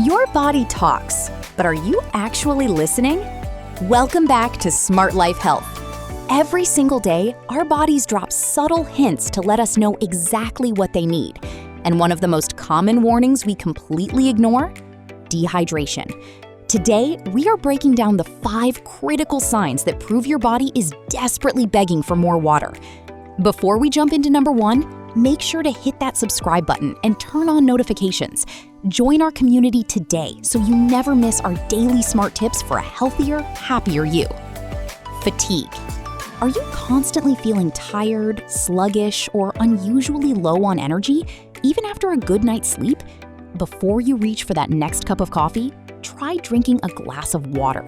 Your body talks, but are you actually listening? Welcome back to Smart Life Health. Every single day, our bodies drop subtle hints to let us know exactly what they need. And one of the most common warnings we completely ignore? Dehydration. Today, we are breaking down the 5 critical signs that prove your body is desperately begging for more water. Before we jump into number 1, make sure to hit that subscribe button and turn on notifications. Join our community today so you never miss our daily smart tips for a healthier, happier you. Fatigue. Are you constantly feeling tired, sluggish, or unusually low on energy, even after a good night's sleep? Before you reach for that next cup of coffee, try drinking a glass of water.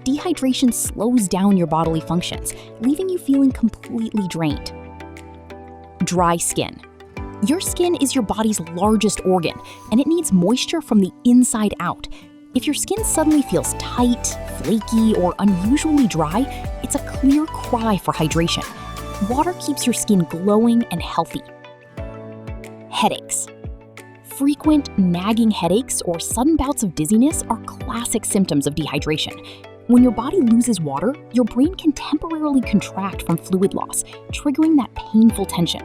Dehydration slows down your bodily functions, leaving you feeling completely drained. Dry skin. Your skin is your body's largest organ, and it needs moisture from the inside out. If your skin suddenly feels tight, flaky, or unusually dry, it's a clear cry for hydration. Water keeps your skin glowing and healthy. Headaches. Frequent, nagging headaches or sudden bouts of dizziness are classic symptoms of dehydration. When your body loses water, your brain can temporarily contract from fluid loss, triggering that painful tension.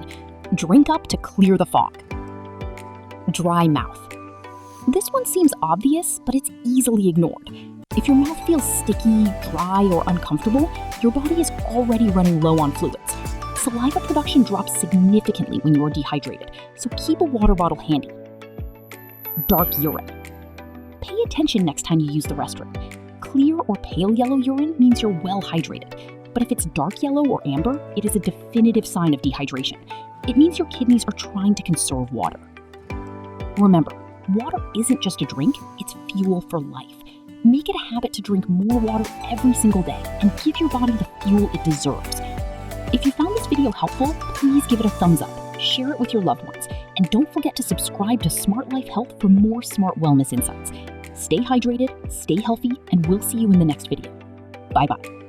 Drink up to clear the fog. Dry mouth. This one seems obvious, but it's easily ignored. If your mouth feels sticky, dry, or uncomfortable, your body is already running low on fluids. Saliva production drops significantly when you are dehydrated, so keep a water bottle handy. Dark urine. Pay attention next time you use the restroom. Clear or pale yellow urine means you're well hydrated, but if it's dark yellow or amber, it is a definitive sign of dehydration. It means your kidneys are trying to conserve water. Remember, water isn't just a drink, it's fuel for life. Make it a habit to drink more water every single day and give your body the fuel it deserves. If you found this video helpful, please give it a thumbs up, share it with your loved ones, and don't forget to subscribe to Smart Life Health for more smart wellness insights. Stay hydrated, stay healthy, and we'll see you in the next video. Bye-bye.